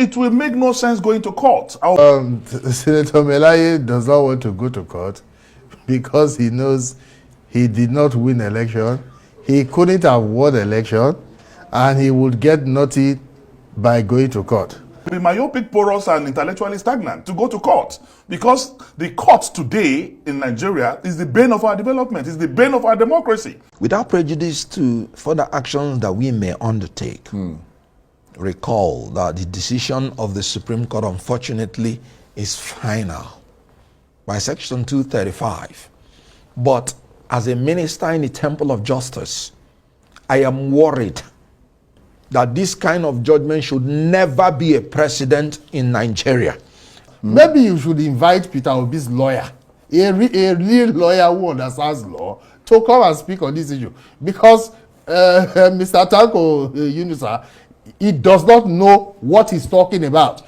it will make no sense going to court. Senator Melaye does not want to go to court because he knows he did not win election. He couldn't have won election, and he would get naughty by going to court. Be myopic, porous, and intellectually stagnant to go to court, because the court today in Nigeria is the bane of our development, is the bane of our democracy. Without prejudice to further actions that we may undertake, recall that the decision of the Supreme Court, unfortunately, is final by Section 235. But as a minister in the Temple of Justice, I am worried that this kind of judgment should never be a precedent in Nigeria. Maybe you should invite Peter Obi's lawyer, a real lawyer who understands law, to come and speak on this issue. Because Mr. Tanko Yunusa, he does not know what he's talking about.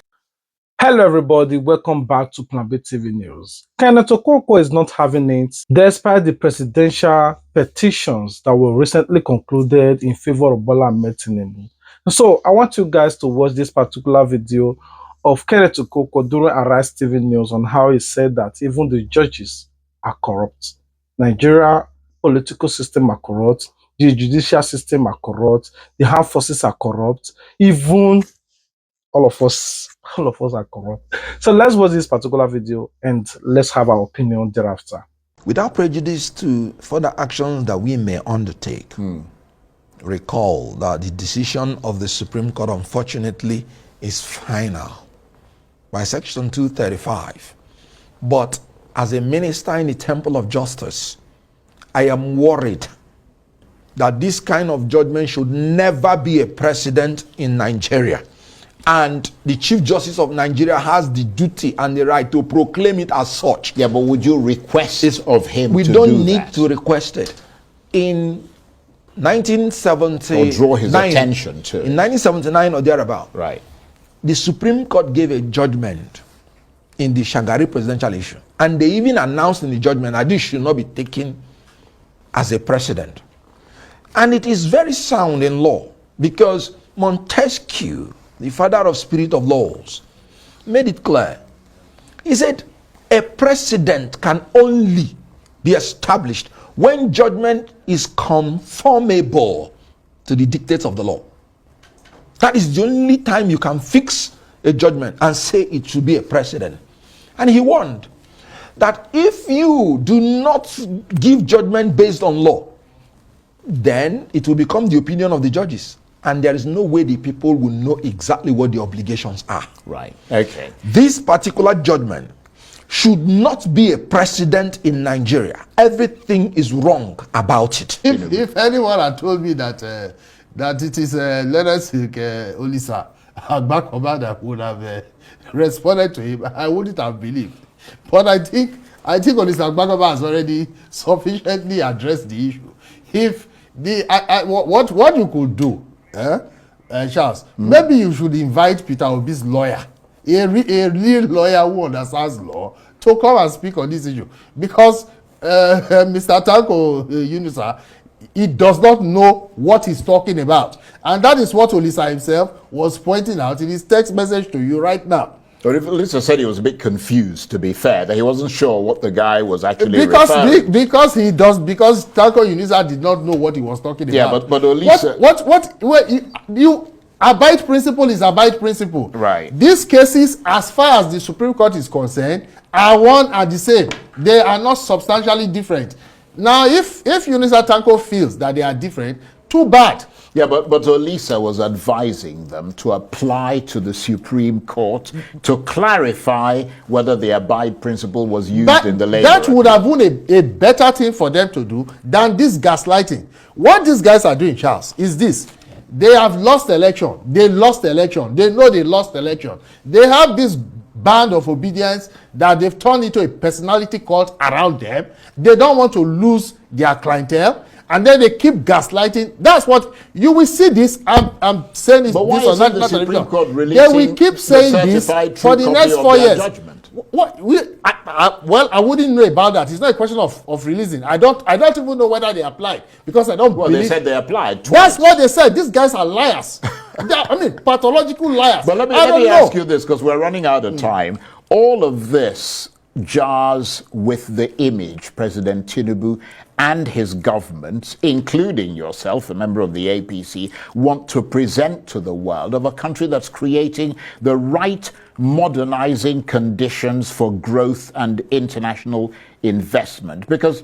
Hello everybody, welcome back to Plan B TV News. Kenneth Okonkwo is not having it despite the presidential petitions that were recently concluded in favor of Bola Ahmed Tinubu. So I want you guys to watch this particular video of Kenneth Okonkwo during Arise TV News on how he said that even the judges are corrupt. Nigeria political system are corrupt, the judicial system are corrupt, the armed forces are corrupt, even all of us are corrupt. So let's watch this particular video and let's have our opinion thereafter. Without prejudice to further actions that we may undertake, recall that the decision of the Supreme Court, unfortunately, is final by Section 235. But as a minister in the Temple of Justice, I am worried that this kind of judgment should never be a precedent in Nigeria. And the Chief Justice of Nigeria has the duty and the right to proclaim it as such. Yeah, but would you request it of him We to don't do need that? to request it. In 1979, Or draw his attention to it. In 1979 or thereabout, Right. the Supreme Court gave a judgment in the Shagari presidential issue. And they even announced in the judgment that this should not be taken as a precedent. And it is very sound in law because Montesquieu, the father of spirit of laws, made it clear. He said a precedent can only be established when judgment is conformable to the dictates of the law. That is the only time you can fix a judgment and say it should be a precedent. And he warned that if you do not give judgment based on law, then it will become the opinion of the judges. And there is no way the people will know exactly what the obligations are. Right. Okay. This particular judgment should not be a precedent in Nigeria. Everything is wrong about it. If anyone had told me that it is Lawrence Olisa Agbakoba that would have responded to him, I wouldn't have believed. But I think Olisa Agbakoba has already sufficiently addressed the issue. If what you could do, Charles, maybe you should invite Peter Obi's lawyer, a real lawyer who understands law, to come and speak on this issue. Because Mr. Tanko Yunusa, he does not know what he's talking about. And that is what Olisa himself was pointing out in his text message to you right now. But if Olisa said he was a bit confused, to be fair, that he wasn't sure what the guy was actually referring. Because Tanko Yunusa did not know what he was talking about. Yeah, but Olisa... You abide principle is abide principle. Right. These cases, as far as the Supreme Court is concerned, are one and the same. They are not substantially different. Now, if Yunusa Tanko feels that they are different, too bad. Yeah, but Olisa was advising them to apply to the Supreme Court to clarify whether the abide principle was used in the labor. That would have been a better thing for them to do than this gaslighting. What these guys are doing, Charles, is this. They have lost election. They lost election. They know they lost election. They have this band of obedience that they've turned into a personality cult around them. They don't want to lose their clientele. And then they keep gaslighting. That's what you will see this. I'm saying this. But why is the Supreme Court releasing they will keep saying this for the next 4 years. Judgment? Well, I wouldn't know about that. It's not a question of releasing. I don't even know whether they applied because I don't believe. They said they applied twice. That's what they said. These guys are liars. I mean, pathological liars. But let me know. ask you this, because we're running out of time. All of this jars with the image President Tinubu and his government, including yourself, a member of the APC, want to present to the world of a country that's creating the right modernizing conditions for growth and international investment. Because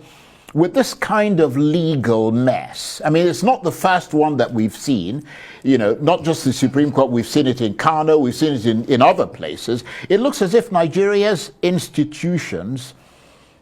with this kind of legal mess, I mean, it's not the first one that we've seen, not just the Supreme Court, we've seen it in Kano, we've seen it in other places. It looks as if Nigeria's institutions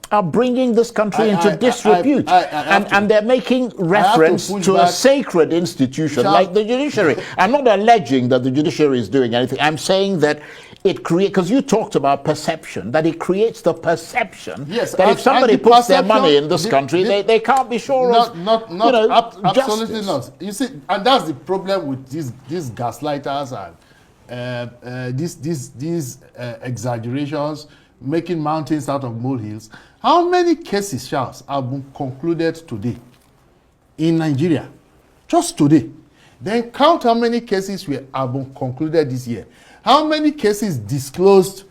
are bringing this country into disrepute. And they're making reference to a sacred institution like the judiciary. I'm not alleging that the judiciary is doing anything. I'm saying that it creates, because you talked about perception, that it creates the perception that if somebody puts their money in this country, they can't be sure absolutely justice. not. You see, and that's the problem with these gaslighters and these exaggerations, making mountains out of molehills. How many cases, Charles, have been concluded today in Nigeria? Just today. Then count how many cases have been concluded this year. How many cases disclosed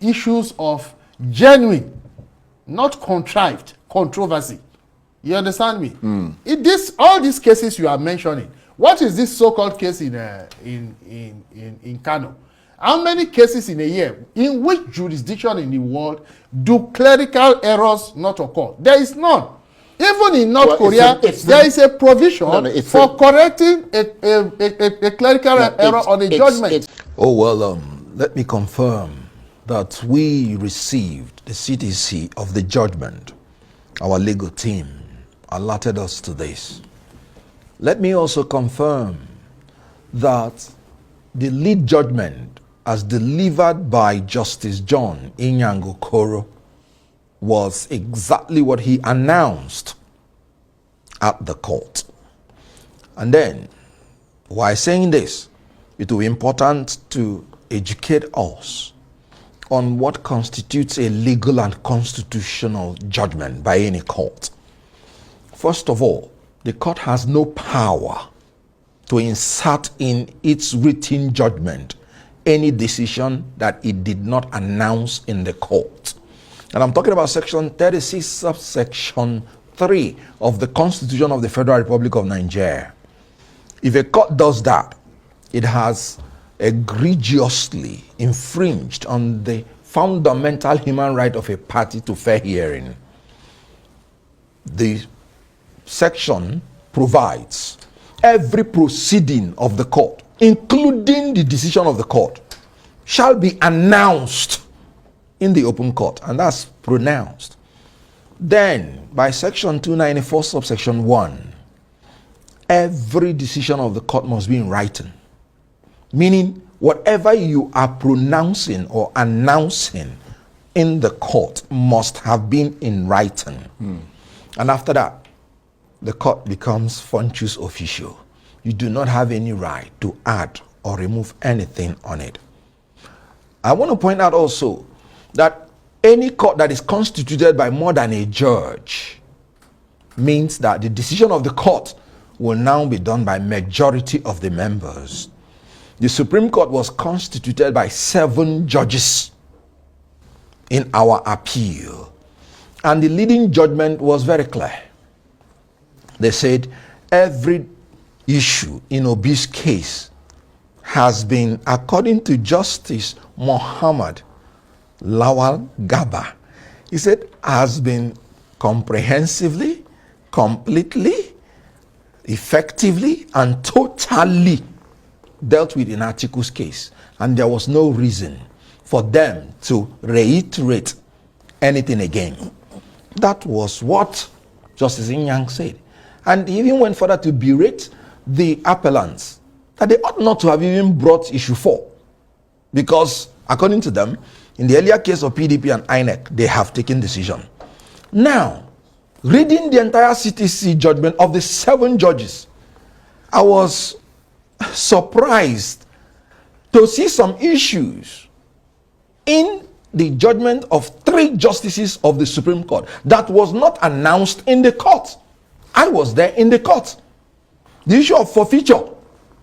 issues of genuine, not contrived, controversy? You understand me? All these cases you are mentioning, what is this so-called case in Kano? How many cases in a year? In which jurisdiction in the world do clerical errors not occur? There is none. Even in North Korea, there is a provision for correcting a clerical error on a judgment. Oh, well, let me confirm that we received the CTC of the judgment. Our legal team alerted us to this. Let me also confirm that the lead judgment as delivered by Justice John Inyango Koro was exactly what he announced at the court. And then, while saying this, it will be important to educate us on what constitutes a legal and constitutional judgment by any court. First of all, the court has no power to insert in its written judgment any decision that it did not announce in the court. And I'm talking about section 36, subsection 3 of the Constitution of the Federal Republic of Nigeria. If a court does that, it has egregiously infringed on the fundamental human right of a party to fair hearing. The section provides every proceeding of the court, including the decision of the court, shall be announced in the open court, and that's pronounced. Then, by section 294, subsection 1, every decision of the court must be in writing. Meaning, whatever you are pronouncing or announcing in the court must have been in writing. And after that, the court becomes functus officio. You do not have any right to add or remove anything on it. I want to point out also that any court that is constituted by more than a judge means that the decision of the court will now be done by majority of the members. The Supreme Court was constituted by 7 judges in our appeal, and the leading judgment was very clear. They said every issue in Obi's case has been, according to Justice Muhammad Lawal Gaba, he said, has been comprehensively, completely, effectively, and totally dealt with in Atiku's case. And there was no reason for them to reiterate anything again. That was what Justice Inyang said. And he even went further to berate the appellants that they ought not to have even brought issue 4. Because, according to them, in the earlier case of PDP and INEC, they have taken decision. Now, reading the entire CTC judgment of the 7 judges, I was surprised to see some issues in the judgment of 3 justices of the Supreme Court that was not announced in the court. I was there in the court. The issue of forfeiture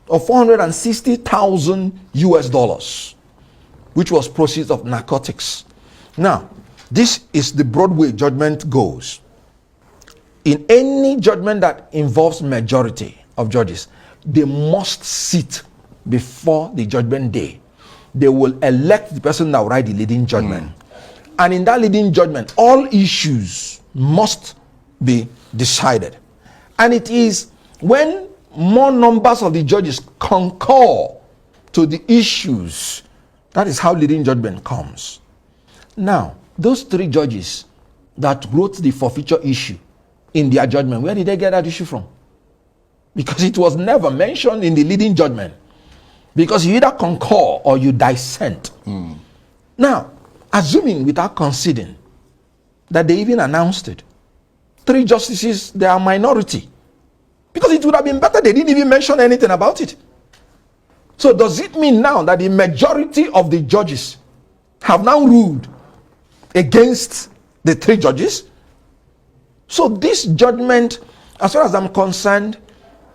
of 460,000 US dollars, which was proceeds of narcotics. Now, this is the Broadway judgment goes. In any judgment that involves majority of judges, they must sit before the judgment day. They will elect the person that will write the leading judgment. And in that leading judgment, all issues must be decided. And it is when more numbers of the judges concur to the issues, that is how leading judgment comes. Now, those three judges that wrote the forfeiture issue in their judgment, where did they get that issue from? Because it was never mentioned in the leading judgment. Because you either concur or you dissent. Now, assuming without conceding that they even announced it, three justices, they are minority. Because it would have been better they didn't even mention anything about it. So does it mean now that the majority of the judges have now ruled against the three judges? So this judgment, as far as I'm concerned,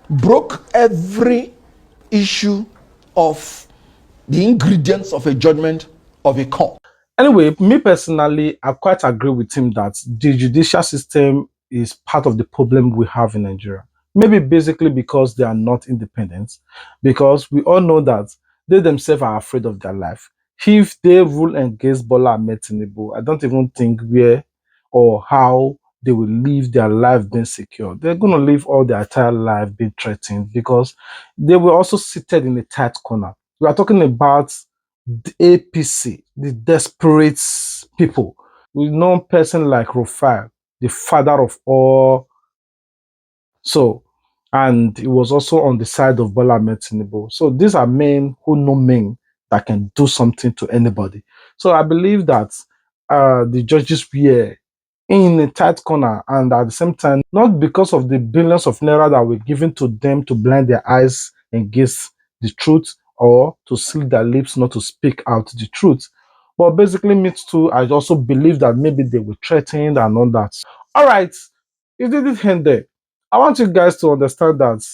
broke every issue of the ingredients of a judgment of a court. Anyway, me personally, I quite agree with him that the judicial system is part of the problem we have in Nigeria. Maybe basically because they are not independent, because we all know that they themselves are afraid of their life. If they rule against Bola Ahmed Tinubu, I don't even think where or how they will live their life being secure. They're going to live all their entire life being threatened because they were also seated in a tight corner. We are talking about the APC, the desperate people. We know a person like Rufai, the father of all. So, and he was also on the side of Bola Ahmed Tinubu. So these are men who know men that can do something to anybody. So I believe that the judges were in a tight corner, and at the same time, not because of the billions of naira that were given to them to blind their eyes against the truth or to seal their lips not to speak out the truth. But basically, me too, I also believe that maybe they were threatened and all that. All right, it didn't end there. I want you guys to understand that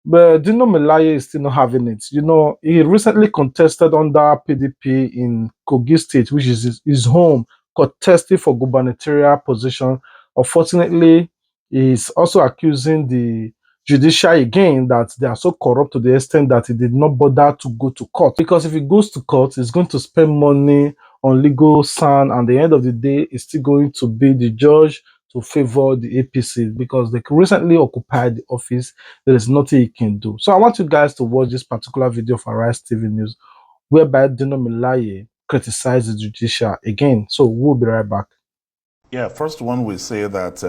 but Dino Melaye is still not having it. You know, he recently contested under PDP in Kogi State, which is his home, contesting for gubernatorial position. Unfortunately, he's also accusing the judiciary again that they are so corrupt to the extent that he did not bother to go to court. Because if he goes to court, he's going to spend money on legal sand, and at the end of the day, he's still going to be the judge to favor the APC because they recently occupied the office. There is nothing he can do. So I want you guys to watch this particular video for Arise TV News, whereby Dino Melaye criticized the judicial again. So we'll be right back. Yeah, first one will say that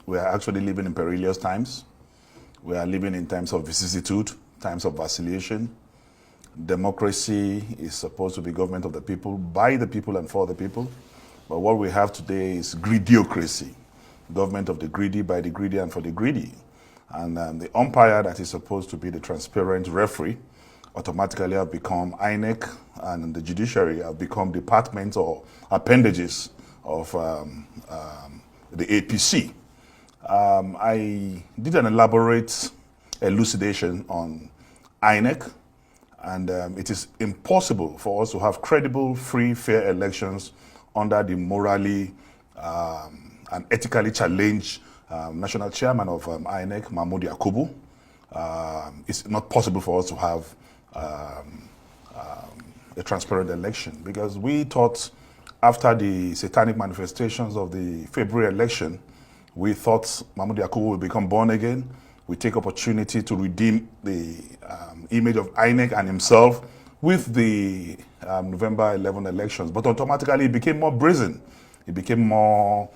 we are actually living in perilous times. We are living in times of vicissitude, times of vacillation. Democracy is supposed to be government of the people, by the people and for the people. But what we have today is greediocracy. Government of the greedy, by the greedy, and for the greedy. And the umpire that is supposed to be the transparent referee automatically have become INEC, and the judiciary have become departments or appendages of the APC. I did an elaborate elucidation on INEC, and it is impossible for us to have credible, free, fair elections under the morally and ethically challenged national chairman of INEC, Mahmoud Yakubu. It's not possible for us to have a transparent election because we thought after the satanic manifestations of the February election, we thought Mahmoud Yakubu would become born again. We take opportunity to redeem the image of INEC and himself with the November 11 elections, but automatically it became more brazen. It became more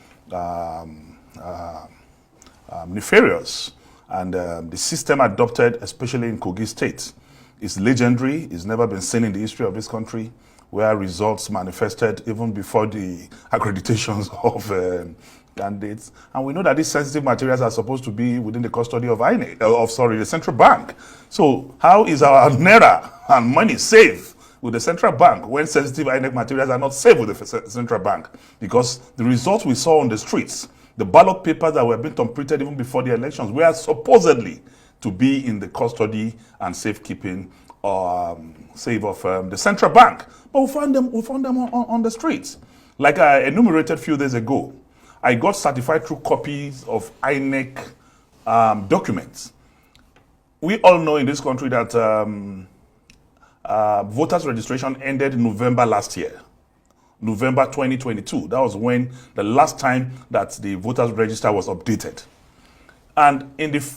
nefarious. And the system adopted, especially in Kogi State, is legendary. It's never been seen in the history of this country, where results manifested even before the accreditations of candidates. And we know that these sensitive materials are supposed to be within the custody of INEC, the central bank. So how is our naira and money safe with the central bank when sensitive INEC materials are not safe with the central bank? Because the results we saw on the streets, the ballot papers that were being completed even before the elections, were supposedly to be in the custody and safekeeping save of the central bank. But we found them on the streets. Like I enumerated a few days ago, I got certified true copies of INEC documents. We all know in this country that voters registration ended in November last year. November 2022. That was when the last time that the voters register was updated. And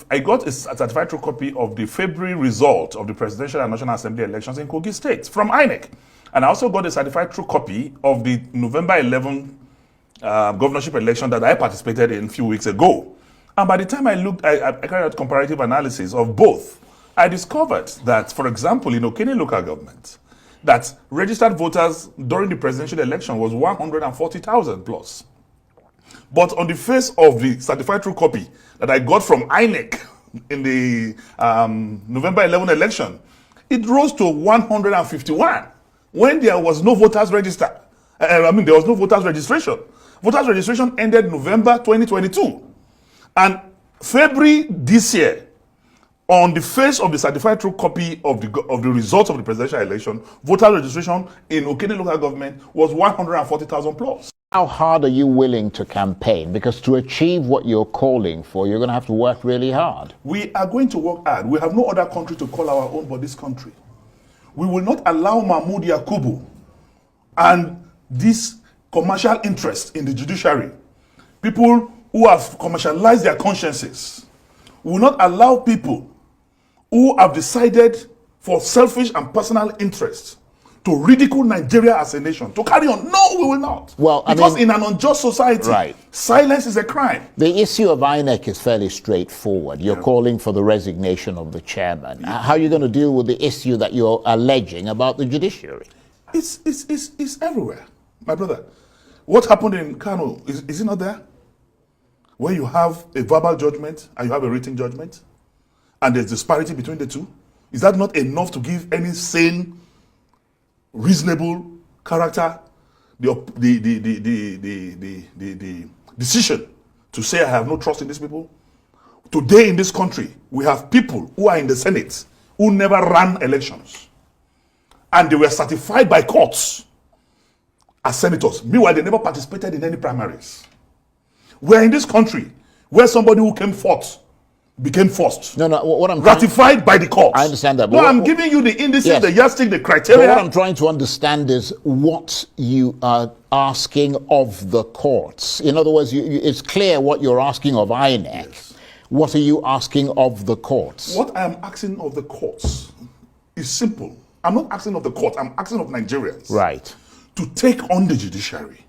I got a certified true copy of the February result of the presidential and national assembly elections in Kogi State from INEC. And I also got a certified true copy of the November 11 governorship election that I participated in a few weeks ago. And by the time I carried out comparative analysis of both, I discovered that, for example, in Okene local government, that registered voters during the presidential election was 140,000 plus. But on the face of the certified true copy that I got from INEC in the November 11 election, it rose to 151 when there was no voters register. There was no voters registration. Voters registration ended November 2022. And February this year, on the face of the certified true copy of the results of the presidential election, voter registration in Okene local government was 140,000 plus. How hard are you willing to campaign? Because to achieve what you're calling for, you're going to have to work really hard. We are going to work hard. We have no other country to call our own but this country. We will not allow Mahmoud Yakubu and this commercial interest in the judiciary, people who have commercialized their consciences, we will not allow people who have decided for selfish and personal interests to ridicule Nigeria as a nation, to carry on. No, we will not. Well, because in an unjust society, right, silence is a crime. The issue of INEC is fairly straightforward. You're calling for the resignation of the chairman. How are you going to deal with the issue that you're alleging about the judiciary? It's everywhere, my brother. What happened in Kano, is it not there? Where you have a verbal judgment and you have a written judgment, and there's disparity between the two. Is that not enough to give any sane, reasonable character the decision to say I have no trust in these people? Today in this country, we have people who are in the Senate who never ran elections, and they were certified by courts as senators. Meanwhile, they never participated in any primaries. We're in this country where somebody who came fourth became first. No, what I'm ratified by the courts. I understand that. No, I'm giving you the indices, yes, the yardstick, the criteria. But what I'm trying to understand is what you are asking of the courts. In other words, it's clear what you're asking of INEC. Yes. What are you asking of the courts? What I am asking of the courts is simple. I'm not asking of the court, I'm asking of Nigerians. Right. To take on the judiciary.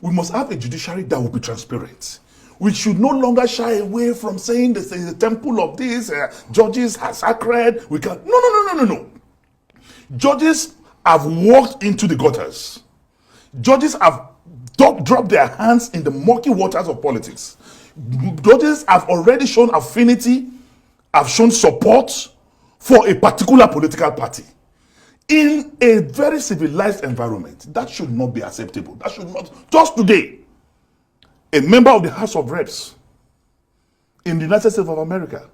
We must have a judiciary that will be transparent. We should no longer shy away from saying this is a temple of this, judges are sacred. We can no. Judges have walked into the gutters. Judges have dropped their hands in the murky waters of politics. Judges have already shown affinity, have shown support for a particular political party. In a very civilized environment, that should not be acceptable. That should not. Just today, a member of the House of Reps in the United States of America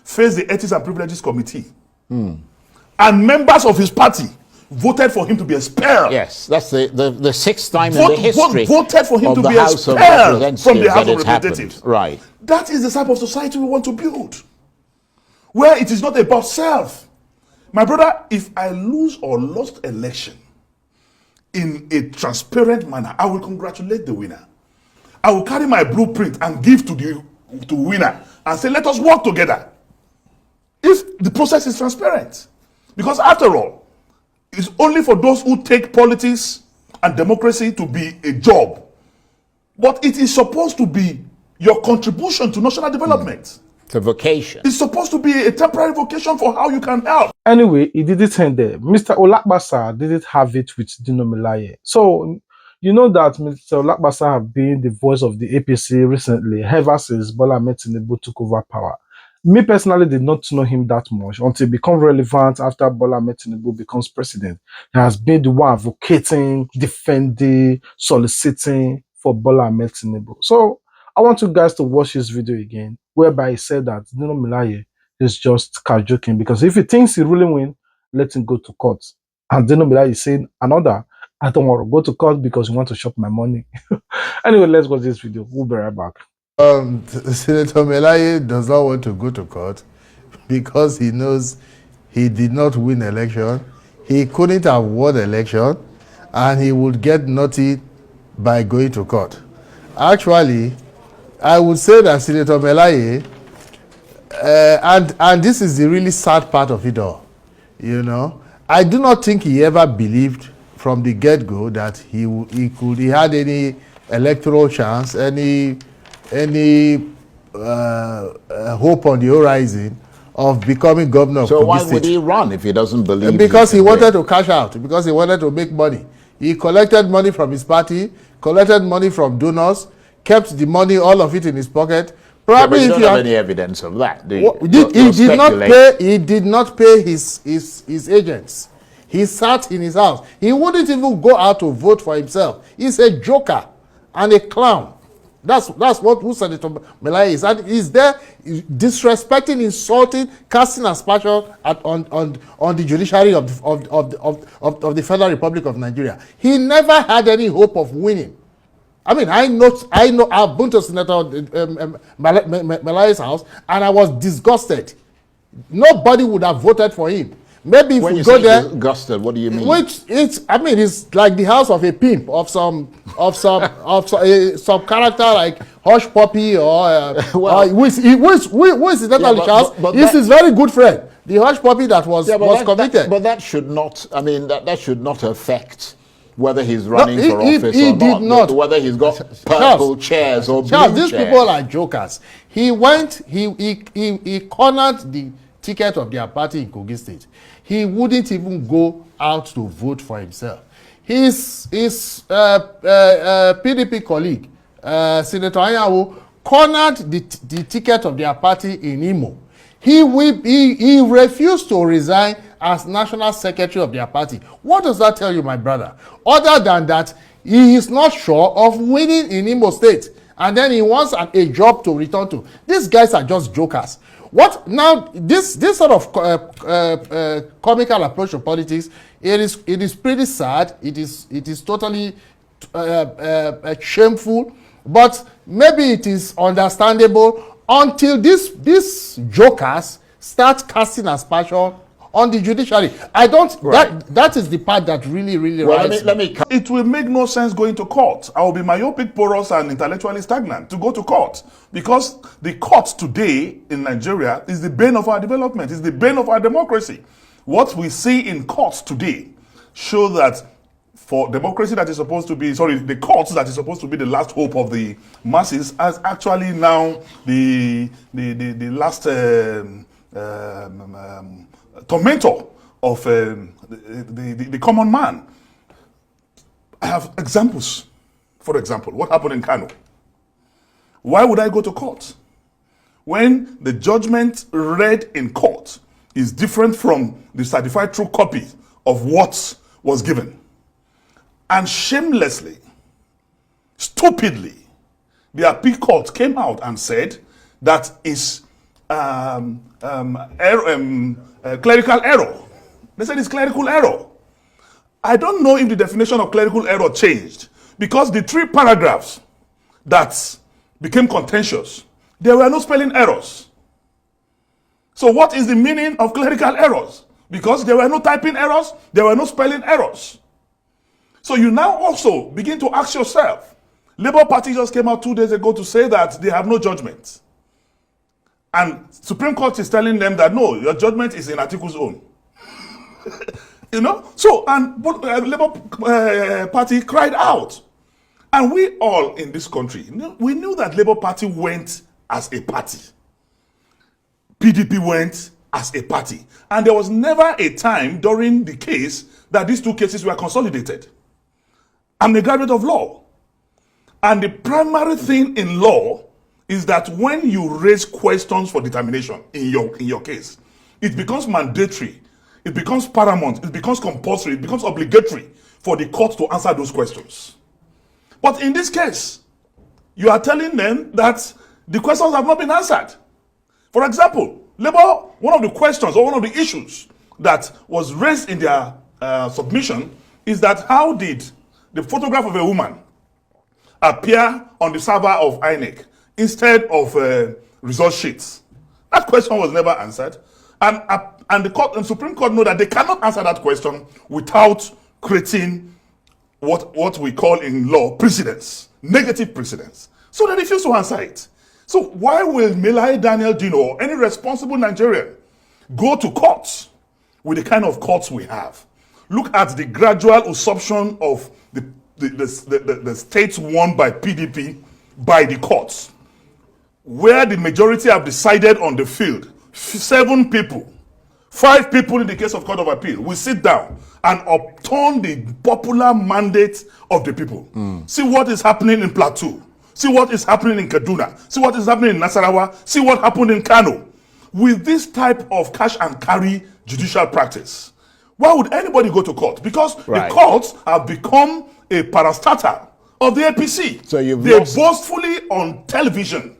faced the Ethics and Privileges Committee. And members of his party voted for him to be expelled. Yes, that's the sixth time in the history voted for him to be expelled from the House of Representatives. Right. That is the type of society we want to build, where it is not about self. My brother, if I lose or lost election in a transparent manner, I will congratulate the winner. I will carry my blueprint and give to the winner and say, let us work together. If the process is transparent. Because after all, it's only for those who take politics and democracy to be a job. But it is supposed to be your contribution to national development. The vocation. It's supposed to be a temporary vocation for how you can help. Anyway, it didn't end there. Mr. Olakbasa didn't have it with Dino Melaye. So, you know that Mr. Olakbasa have been the voice of the APC recently, ever since Bola Ahmed Tinubu took over power. Me personally did not know him that much until he became relevant after Bola Ahmed Tinubu becomes president. He has been the one advocating, defending, soliciting for Bola Ahmed Tinubu. So, I want you guys to watch this video again, whereby he said that Dino Melaye is just joking, because if he thinks he really win, let him go to court. And then Melaye is saying another, I don't want to go to court because you want to chop my money. Anyway, let's watch this video. We'll be right back. Senator Melaye does not want to go to court because he knows he did not win election. He couldn't have won election, and he would get naughty by going to court. Actually, I would say that Senator Melaye, and this is the really sad part of it all, you know, I do not think he ever believed from the get-go that he had any electoral chance, any hope on the horizon of becoming governor of Kogi State. So why would he run if he doesn't believe? Because he wanted to cash out, because he wanted to make money. He collected money from his party, collected money from donors, kept the money, all of it in his pocket. Probably, yeah, but you don't have any evidence of that, do you? He did not pay his agents. He sat in his house. He wouldn't even go out to vote for himself. He's a joker and a clown. That's who Senator Melaye is. And he's there disrespecting, insulting, casting aspersion on the judiciary of the Federal Republic of Nigeria. He never had any hope of winning. I mean, I know I've been to Senator Melaye's house, and I was disgusted. Nobody would have voted for him. Maybe if when we you go say there, disgusted, what do you mean? It's like the house of a pimp, of some character like Hush Puppy or who is Senator Charles? He's his very good friend, the Hush Puppy that was convicted. But that should not. I mean, that should not affect whether he's running for office or not. Whether he's got purple chairs or blue chairs. These people are jokers. He cornered the ticket of their party in Kogi State. He wouldn't even go out to vote for himself. His PDP colleague, Senator Anyanwu, cornered the ticket of their party in Imo. He refused to resign as national secretary of their party. What does that tell you, my brother? Other than that, he is not sure of winning in Imo State, and then he wants a job to return to. These guys are just jokers. What now? This sort of comical approach to politics, it is pretty sad. It is totally shameful. But maybe it is understandable until these jokers start casting aspersion on the judiciary. I don't. Right. That is the part that really let me. It will make no sense going to court. I will be myopic, porous, and intellectually stagnant to go to court, because the court today in Nigeria is the bane of our development. Is the bane of our democracy. What we see in courts today show that for democracy that is supposed to be, the courts that is supposed to be the last hope of the masses, as actually now the last tormentor of the common man. I have examples. For example, what happened in Kano? Why would I go to court when the judgment read in court is different from the certified true copy of what was given? And shamelessly, stupidly, the appeal court came out and said that is clerical error. They said it's clerical error. I don't know if the definition of clerical error changed, because the 3 paragraphs that became contentious, there were no spelling errors. So what is the meaning of clerical errors? Because there were no typing errors, there were no spelling errors. So you now also begin to ask yourself, Labour Party just came out 2 days ago to say that they have no judgment. And Supreme Court is telling them that no, your judgment is in Atiku's own. You know? So, and Labour Party cried out. And we all in this country, we knew that Labour Party went as a party. PDP went as a party. And there was never a time during the case that these 2 cases were consolidated. I'm a graduate of law. And the primary thing in law is that when you raise questions for determination in your case, it becomes mandatory, it becomes paramount, it becomes compulsory, it becomes obligatory for the court to answer those questions. But in this case, you are telling them that the questions have not been answered. For example, Labour, one of the questions or one of the issues that was raised in their submission is that how did the photograph of a woman appear on the server of INEC instead of result sheets? That question was never answered. And the court and Supreme Court know that they cannot answer that question without creating what we call in law precedents, negative precedents. So they refuse to answer it. So why will Melai Daniel Dino or any responsible Nigerian go to court with the kind of courts we have? Look at the gradual usurpation of the states won by PDP by the courts, where the majority have decided on the field. 7 people, 5 people in the case of Court of Appeal will sit down and upturn the popular mandate of the people. See what is happening in Plateau. See what is happening in Kaduna. See what is happening in Nasarawa. See what happened in Kano. With this type of cash and carry judicial practice, why would anybody go to court? Because the courts have become a parastatal of the APC. So they boastfully on television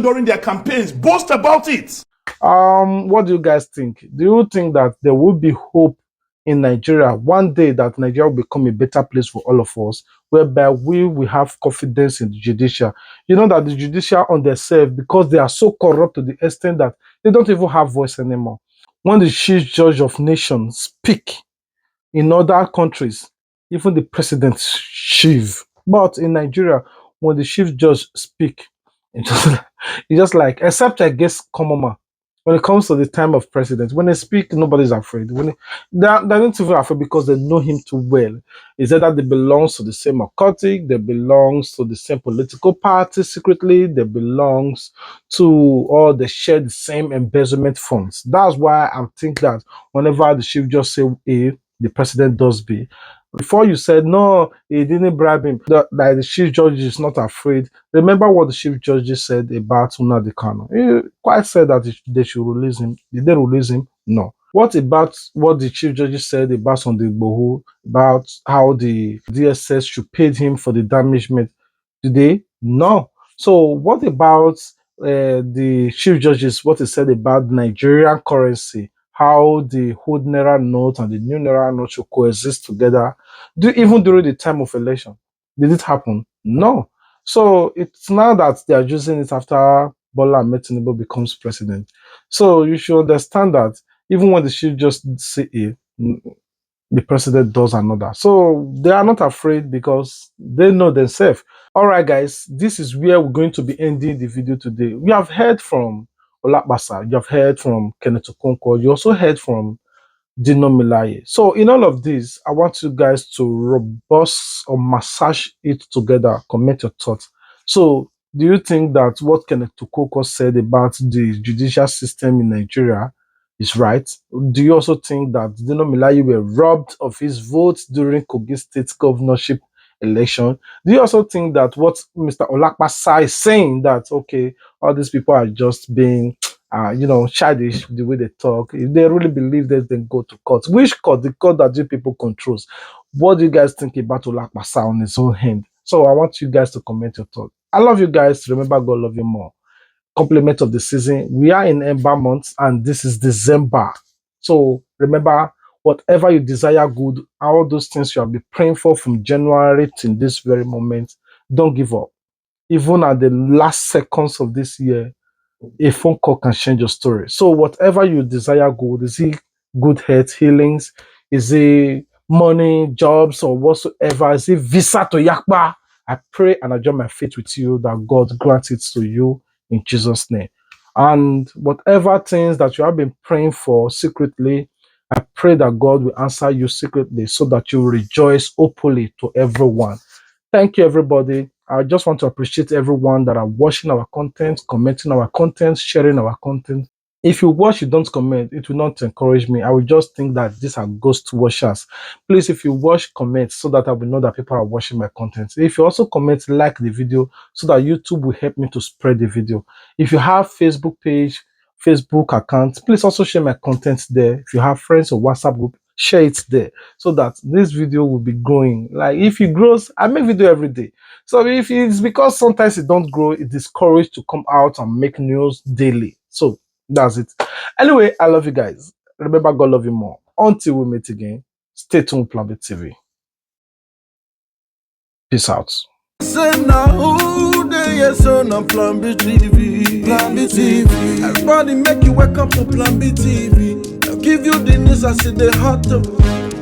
during their campaigns, boast about it. What do you guys think? Do you think that there will be hope in Nigeria one day, that Nigeria will become a better place for all of us, whereby we will have confidence in the judicial? You know that the judicial on themselves, because they are so corrupt to the extent that they don't even have voice anymore. When the chief judge of nations speak in other countries, even the president chief, but in Nigeria, when the chief judge speak, it's just like, except I guess common man. When it comes to the time of president, when they speak, nobody's afraid. They're not even afraid because they know him too well. It's either they belong to the same occultic, they belong to the same political party secretly, they belong to, or they share the same embezzlement funds. That's why I think that whenever the chief just say A, the president does B. Before you said, no, he didn't bribe him, that the chief judge is not afraid. Remember what the chief judge said about Nnamdi Kanu. He quite said that they should release him. Did they release him? No. What about what the chief judge said about Sunday Igboho, about how the DSS should pay him for the damagement? Did they? No. So what about the chief judges, what he said about Nigerian currency, how the old Naira note and the new Naira note should coexist together, even during the time of election? Did it happen? No. So it's now that they are using it after Bola Ahmed Tinubu becomes president. So you should understand that even when the chief just say A, the president does another. So they are not afraid because they know themselves. All right, guys, this is where we're going to be ending the video today. We have heard from Olakbasa, you have heard from Kenneth Okonkwo, you also heard from Dino Melaye. So in all of this, I want you guys to robust or massage it together, comment your thoughts. So do you think that what Kenneth Okonkwo said about the judicial system in Nigeria is right? Do you also think that Dino Melaye were robbed of his votes during Kogi State governorship election? Do you also think that what Mr. Olakbasa is saying, that okay, all these people are just being childish the way they talk? If they really believe that, then go to court. Which court? The court that you people controls. What do you guys think about Olakbasa on his own hand? So I want you guys to comment your thoughts. I love you guys. Remember, God love you more. Compliment of the season. We are in Ember months and this is December. So remember, whatever you desire good, all those things you have been praying for from January to this very moment, don't give up. Even at the last seconds of this year, a phone call can change your story. So whatever you desire good, is it good health, healings, is it money, jobs, or whatsoever, is it visa to Yakba? I pray and I join my faith with you that God grants it to you in Jesus' name. And whatever things that you have been praying for secretly, I pray that God will answer you secretly so that you rejoice openly to everyone. Thank you, everybody. I just want to appreciate everyone that are watching our content, commenting our content, sharing our content. If you watch, you don't comment, it will not encourage me. I will just think that these are ghost watchers. Please, if you watch, comment so that I will know that people are watching my content. If you also comment, like the video so that YouTube will help me to spread the video. If you have Facebook page, Facebook account, please also share my content there. If you have friends or WhatsApp group, share it there so that this video will be growing. Like if it grows, I make video every day. So if it's because sometimes it don't grow, it discouraged to come out and make news daily. So That's it. Anyway, I love you guys. Remember, God love you more. Until we meet again, stay tuned with Plan B TV. Peace out. Say now who they yes on a Plan B TV. Plan B TV. Everybody make you wake up to Plan B TV. I'll give you the news I see they hot up.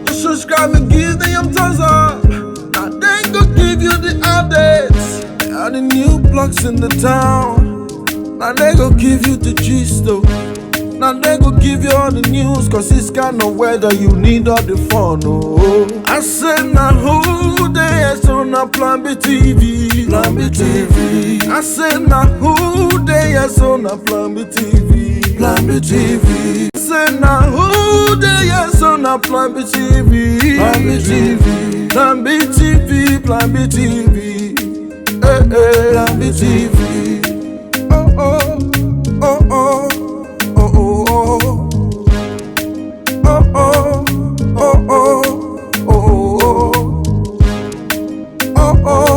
You subscribe and give them thumbs up. Now they go give you the updates. They are the new blocks in the town. Now they go give you the gist though. Now they go give you all the news, cause it's kind of weather you need all the fun, oh. I said now who they is on a Plan B TV. Plan B TV. I said now who they is on a Plan B TV. Plan B TV. I said now who they is on a Plan B TV. Plan B TV. Plan B TV. Plan B TV. Eh eh. Plan B TV. Oh oh. Oh oh. Oh oh, oh oh, oh oh, oh oh.